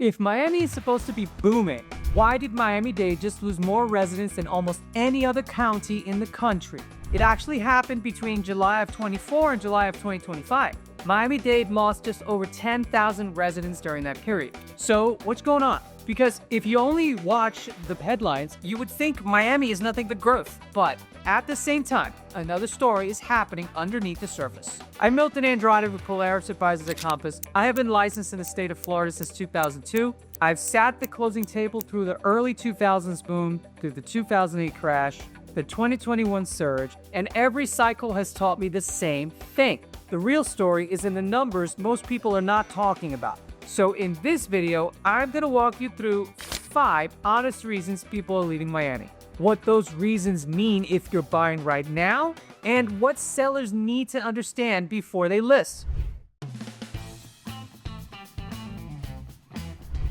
If Miami is supposed to be booming, why did Miami-Dade just lose more residents than almost any other county in the country? It actually happened between July of 24 and July of 2025. Miami-Dade lost just over 10,000 residents during that period. So what's going on? Because if you only watch the headlines, you would think Miami is nothing but growth. But at the same time, another story is happening underneath the surface. I'm Milton Andrade with Polaris Advisors at Compass. I have been licensed in the state of Florida since 2002. I've sat the closing table through the early 2000s boom, through the 2008 crash, the 2021 surge, and every cycle has taught me the same thing. The real story is in the numbers most people are not talking about. So in this video, I'm going to walk you through 5 honest reasons people are leaving Miami, what those reasons mean if you're buying right now, and what sellers need to understand before they list.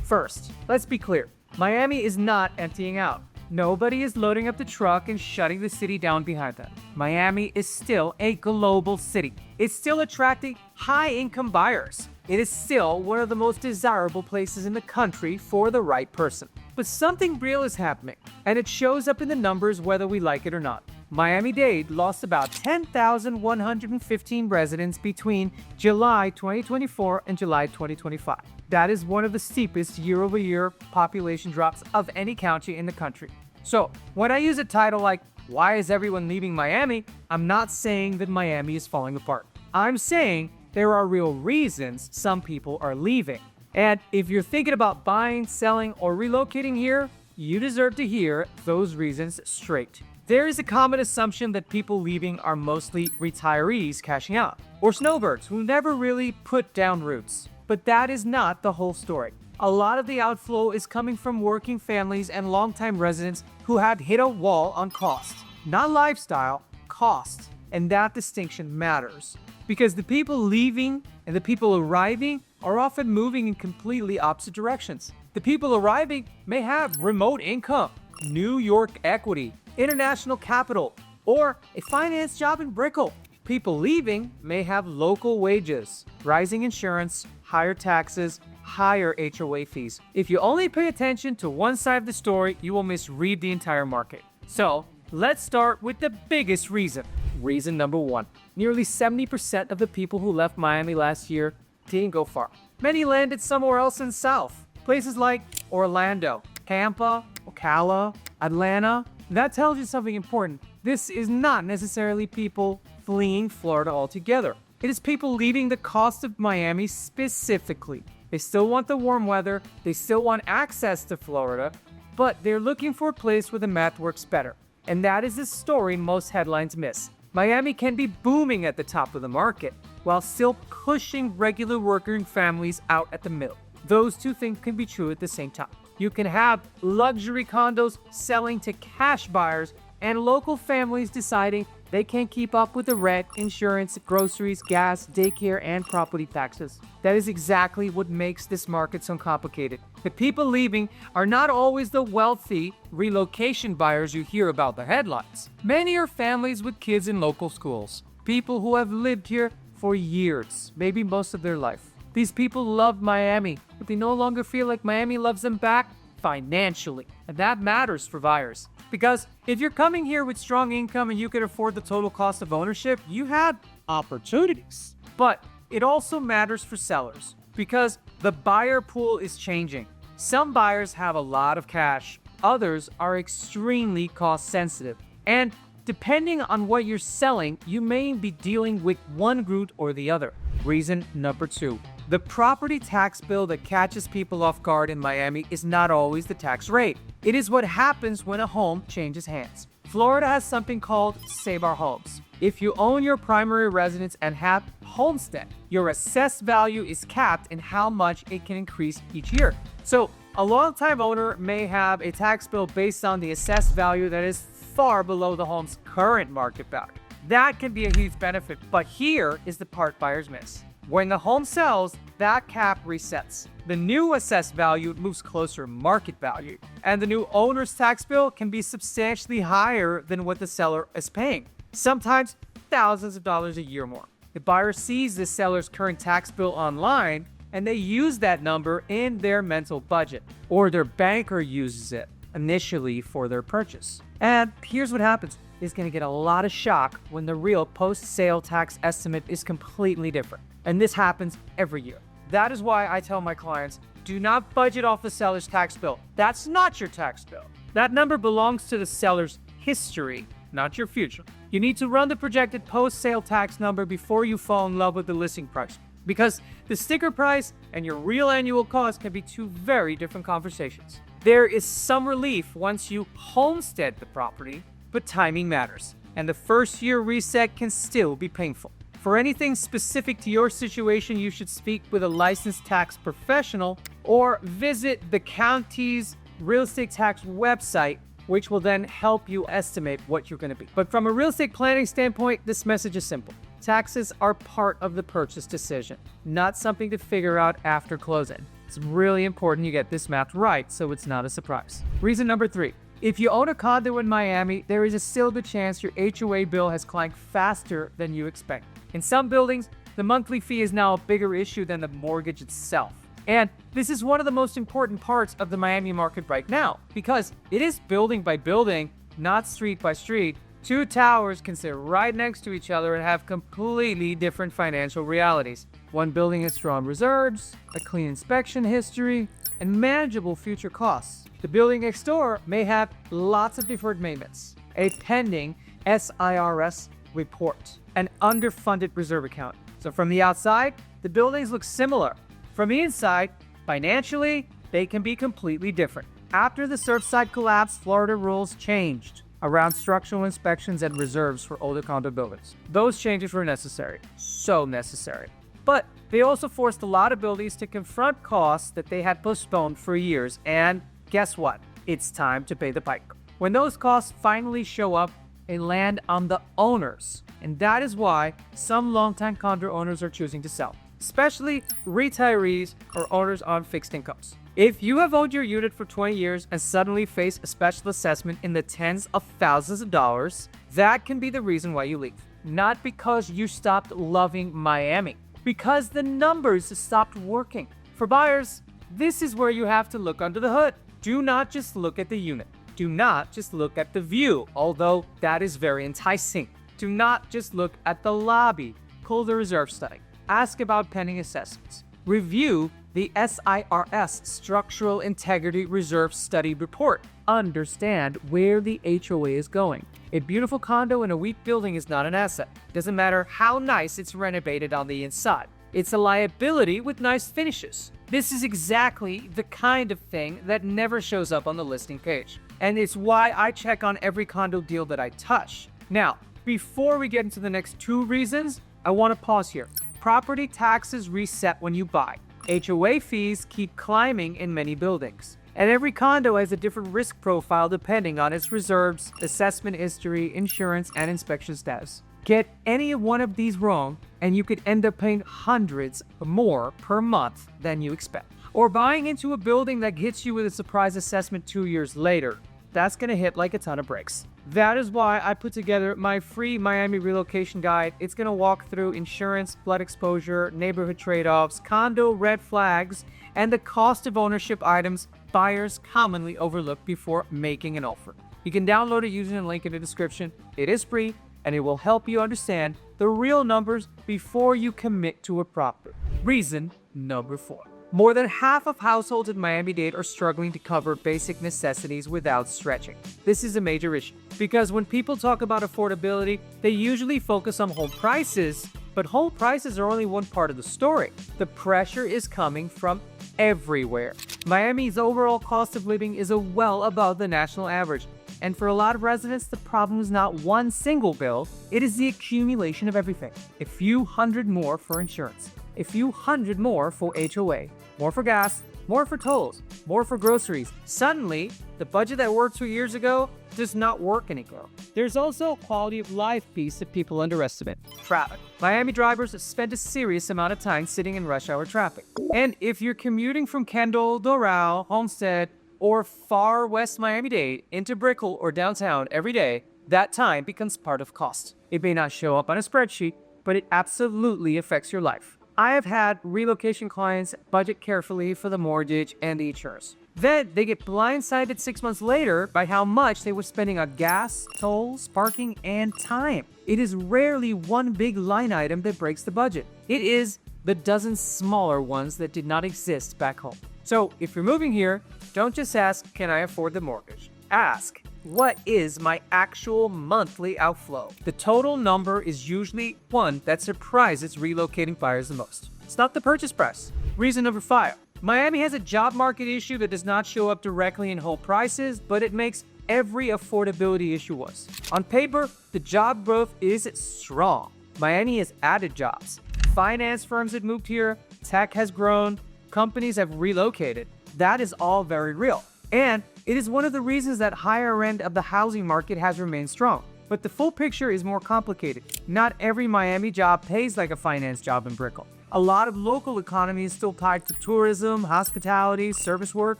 First, let's be clear. Miami is not emptying out. Nobody is loading up the truck and shutting the city down behind them. Miami is still a global city. It's still attracting high-income buyers. It is still one of the most desirable places in the country for the right person. But something real is happening, and it shows up in the numbers whether we like it or not. Miami-Dade lost about 10,115 residents between July 2024 and July 2025. That is one of the steepest year-over-year population drops of any county in the country. So, when I use a title like, "Why is everyone leaving Miami?" I'm not saying that Miami is falling apart. I'm saying there are real reasons some people are leaving. And if you're thinking about buying, selling, or relocating here, you deserve to hear those reasons straight. There is a common assumption that people leaving are mostly retirees cashing out, or snowbirds who never really put down roots. But that is not the whole story. A lot of the outflow is coming from working families and longtime residents who had hit a wall on cost. Not lifestyle, cost. And that distinction matters. Because the people leaving and the people arriving are often moving in completely opposite directions. The people arriving may have remote income, New York equity, international capital, or a finance job in Brickell. People leaving may have local wages, rising insurance, higher taxes, higher HOA fees. If you only pay attention to one side of the story, you will misread the entire market. So, let's start with the biggest reason. Reason number 1. Nearly 70% of the people who left Miami last year didn't go far. Many landed somewhere else in the South. Places like Orlando, Tampa, Ocala, Atlanta. That tells you something important. This is not necessarily people fleeing Florida altogether. It is people leaving the cost of Miami specifically. They still want the warm weather, they still want access to Florida, but they're looking for a place where the math works better. And that is the story most headlines miss. Miami can be booming at the top of the market, while still pushing regular working families out at the middle. Those two things can be true at the same time. You can have luxury condos selling to cash buyers and local families deciding they can't keep up with the rent, insurance, groceries, gas, daycare, and property taxes. That is exactly what makes this market so complicated. The people leaving are not always the wealthy relocation buyers you hear about the headlines. Many are families with kids in local schools, people who have lived here for years, maybe most of their life. These people love Miami, but they no longer feel like Miami loves them back financially. And that matters for buyers. Because if you're coming here with strong income and you can afford the total cost of ownership, you have opportunities. But it also matters for sellers because the buyer pool is changing. Some buyers have a lot of cash. Others are extremely cost sensitive. And depending on what you're selling, you may be dealing with one group or the other. Reason number 2. The property tax bill that catches people off guard in Miami is not always the tax rate. It is what happens when a home changes hands. Florida has something called Save Our Homes. If you own your primary residence and have homestead, your assessed value is capped in how much it can increase each year. So a long-time owner may have a tax bill based on the assessed value that is far below the home's current market value. That can be a huge benefit, but here is the part buyers miss. When the home sells, that cap resets. The new assessed value moves closer to market value, and the new owner's tax bill can be substantially higher than what the seller is paying, sometimes thousands of dollars a year more. The buyer sees the seller's current tax bill online, and they use that number in their mental budget, or their banker uses it initially for their purchase. And here's what happens. It's going to get a lot of shock when the real post-sale tax estimate is completely different. And this happens every year. That is why I tell my clients, do not budget off the seller's tax bill. That's not your tax bill. That number belongs to the seller's history, not your future. You need to run the projected post-sale tax number before you fall in love with the listing price, because the sticker price and your real annual cost can be two very different conversations. There is some relief once you homestead the property, but timing matters, and the first year reset can still be painful. For anything specific to your situation, you should speak with a licensed tax professional or visit the county's real estate tax website, which will then help you estimate what you're going to be. But from a real estate planning standpoint, this message is simple. Taxes are part of the purchase decision, not something to figure out after closing. It's really important you get this math right so it's not a surprise. Reason number 3. If you own a condo in Miami, there is a still good chance your HOA bill has climbed faster than you expect. In some buildings, the monthly fee is now a bigger issue than the mortgage itself. And this is one of the most important parts of the Miami market right now, because it is building by building, not street by street. Two towers can sit right next to each other and have completely different financial realities. One building has strong reserves, a clean inspection history, and manageable future costs. The building next door may have lots of deferred maintenance, a pending SIRS report, an underfunded reserve account. So from the outside, the buildings look similar. From the inside, financially, they can be completely different. After the Surfside collapse, Florida rules changed around structural inspections and reserves for older condo buildings. Those changes were necessary, so necessary. But they also forced a lot of buildings to confront costs that they had postponed for years, and guess what? It's time to pay the piper. When those costs finally show up, they land on the owners, and that is why some longtime condo owners are choosing to sell, especially retirees or owners on fixed incomes. If you have owned your unit for 20 years and suddenly face a special assessment in the tens of thousands of dollars, that can be the reason why you leave. Not because you stopped loving Miami, because the numbers stopped working. For buyers, this is where you have to look under the hood. Do not just look at the unit. Do not just look at the view, although that is very enticing. Do not just look at the lobby. Pull the reserve study. Ask about pending assessments. Review the SIRS Structural Integrity Reserve Study Report. Understand where the HOA is going. A beautiful condo in a weak building is not an asset. Doesn't matter how nice it's renovated on the inside. It's a liability with nice finishes. This is exactly the kind of thing that never shows up on the listing page. And it's why I check on every condo deal that I touch. Now, before we get into the next 2 reasons, I want to pause here. Property taxes reset when you buy. HOA fees keep climbing in many buildings. And every condo has a different risk profile depending on its reserves, assessment history, insurance, and inspection status. Get any one of these wrong, and you could end up paying hundreds more per month than you expect. Or buying into a building that hits you with a surprise assessment 2 years later. That's going to hit like a ton of bricks. That is why I put together my free Miami relocation guide. It's going to walk through insurance, flood exposure, neighborhood trade-offs, condo red flags, and the cost of ownership items buyers commonly overlook before making an offer. You can download it using the link in the description. It is free, and it will help you understand the real numbers before you commit to a property. Reason number 4. More than half of households in Miami-Dade are struggling to cover basic necessities without stretching. This is a major issue because when people talk about affordability, they usually focus on home prices, but home prices are only one part of the story. The pressure is coming from everywhere. Miami's overall cost of living is well above the national average. And for a lot of residents, the problem is not one single bill, it is the accumulation of everything. A few hundred more for insurance, a few hundred more for HOA, more for gas, more for tolls, more for groceries. Suddenly, the budget that worked 2 years ago does not work anymore. There's also a quality of life piece that people underestimate. Traffic. Miami drivers spend a serious amount of time sitting in rush hour traffic. And if you're commuting from Kendall, Doral, Homestead, or far west Miami-Dade into Brickell or downtown every day, that time becomes part of cost. It may not show up on a spreadsheet, but it absolutely affects your life. I have had relocation clients budget carefully for the mortgage and the insurance. Then they get blindsided 6 months later by how much they were spending on gas, tolls, parking, and time. It is rarely one big line item that breaks the budget. It is the dozen smaller ones that did not exist back home. So if you're moving here, don't just ask, can I afford the mortgage? Ask, what is my actual monthly outflow? The total number is usually one that surprises relocating buyers the most. It's not the purchase price. Reason number 5. Miami has a job market issue that does not show up directly in home prices, but it makes every affordability issue worse. On paper, the job growth is strong. Miami has added jobs. Finance firms have moved here, tech has grown, companies have relocated. That is all very real. And it is one of the reasons that higher end of the housing market has remained strong. But the full picture is more complicated. Not every Miami job pays like a finance job in Brickell. A lot of local economy is still tied to tourism, hospitality, service work,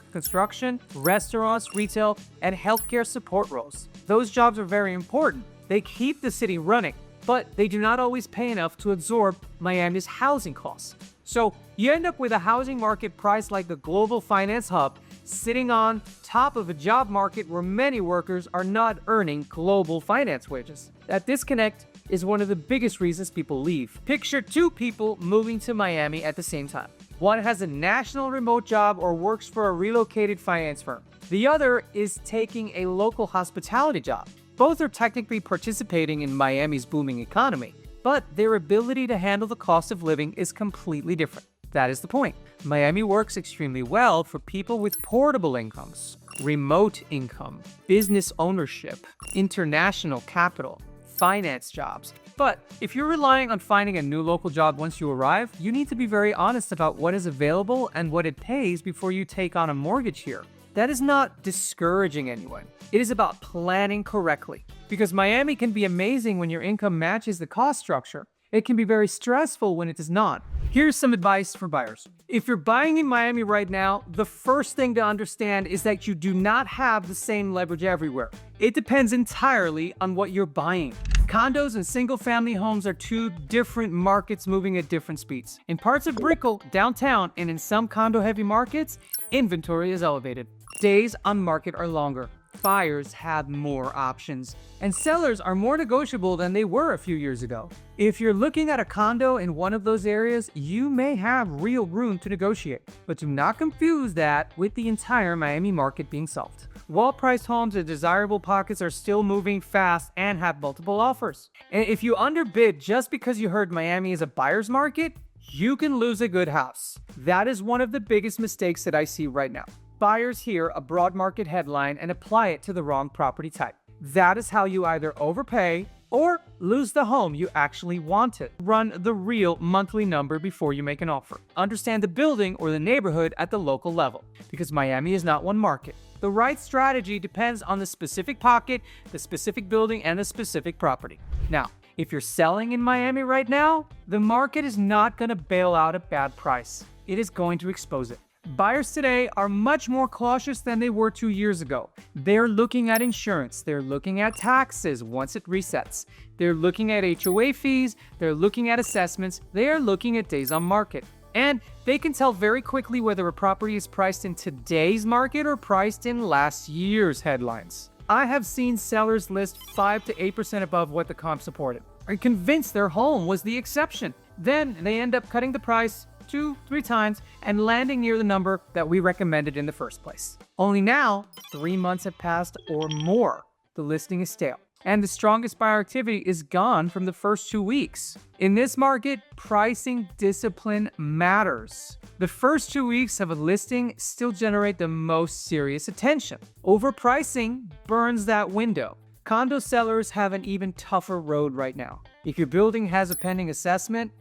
construction, restaurants, retail, and healthcare support roles. Those jobs are very important. They keep the city running, but they do not always pay enough to absorb Miami's housing costs. So you end up with a housing market priced like a global finance hub, sitting on top of a job market where many workers are not earning global finance wages. That disconnect is one of the biggest reasons people leave. Picture 2 people moving to Miami at the same time. One has a national remote job or works for a relocated finance firm. The other is taking a local hospitality job. Both are technically participating in Miami's booming economy, but their ability to handle the cost of living is completely different. That is the point. Miami works extremely well for people with portable incomes, remote income, business ownership, international capital, finance jobs. But if you're relying on finding a new local job once you arrive, you need to be very honest about what is available and what it pays before you take on a mortgage here. That is not discouraging anyone. It is about planning correctly. Because Miami can be amazing when your income matches the cost structure. It can be very stressful when it does not. Here's some advice for buyers. If you're buying in Miami right now, the first thing to understand is that you do not have the same leverage everywhere. It depends entirely on what you're buying. Condos and single-family homes are 2 different markets moving at different speeds. In parts of Brickell, downtown, and in some condo-heavy markets, inventory is elevated. Days on market are longer. Buyers have more options, and sellers are more negotiable than they were a few years ago. If you're looking at a condo in one of those areas, you may have real room to negotiate, but do not confuse that with the entire Miami market being soft. Well-priced homes in desirable pockets are still moving fast and have multiple offers. And if you underbid just because you heard Miami is a buyer's market, you can lose a good house. That is one of the biggest mistakes that I see right now. Buyers hear a broad market headline and apply it to the wrong property type. That is how you either overpay or lose the home you actually wanted. Run the real monthly number before you make an offer. Understand the building or the neighborhood at the local level, because Miami is not one market. The right strategy depends on the specific pocket, the specific building, and the specific property. Now, if you're selling in Miami right now, the market is not going to bail out a bad price. It is going to expose it. Buyers today are much more cautious than they were 2 years ago. They're looking at insurance. They're looking at taxes once it resets. They're looking at HOA fees. They're looking at assessments. They are looking at days on market. And they can tell very quickly whether a property is priced in today's market or priced in last year's headlines. I have seen sellers list 5 to 8% above what the comp supported, are convinced their home was the exception. Then they end up cutting the price 2-3 times and landing near the number that we recommended in the first place. Only now, 3 months have passed or more. The listing is stale, and the strongest buyer activity is gone from the first 2 weeks. In this market, pricing discipline matters. The first 2 weeks of a listing still generate the most serious attention. Overpricing burns that window. Condo sellers have an even tougher road right now. If your building has a pending assessment,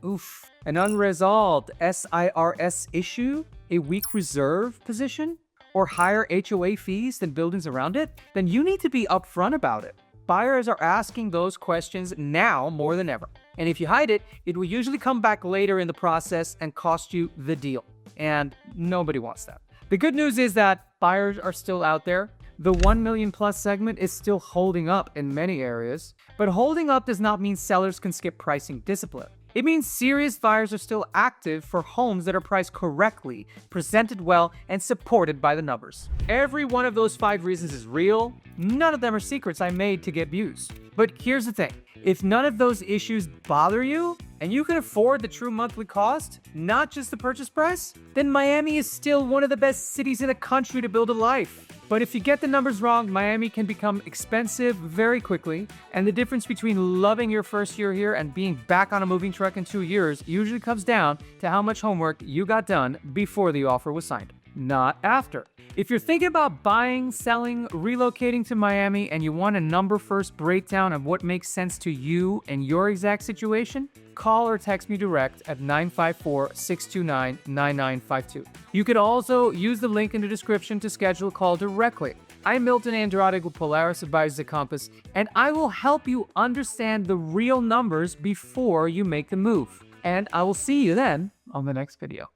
an unresolved SIRS issue, a weak reserve position, or higher HOA fees than buildings around it, then you need to be upfront about it. Buyers are asking those questions now more than ever. And if you hide it, it will usually come back later in the process and cost you the deal. And nobody wants that. The good news is that buyers are still out there. The 1 million plus segment is still holding up in many areas, but holding up does not mean sellers can skip pricing discipline. It means serious buyers are still active for homes that are priced correctly, presented well, and supported by the numbers. Every one of those 5 reasons is real. None of them are secrets I made to get views. But here's the thing. If none of those issues bother you, and you can afford the true monthly cost, not just the purchase price, then Miami is still one of the best cities in the country to build a life. But if you get the numbers wrong, Miami can become expensive very quickly, and the difference between loving your first year here and being back on a moving truck in 2 years usually comes down to how much homework you got done before the offer was signed, not after. If you're thinking about buying, selling, relocating to Miami, and you want a number first breakdown of what makes sense to you and your exact situation, call or text me direct at 954-629-9952. You could also use the link in the description to schedule a call directly. I'm Milton Andrade with Polaris Advisors at Compass, and I will help you understand the real numbers before you make the move. And I will see you then on the next video.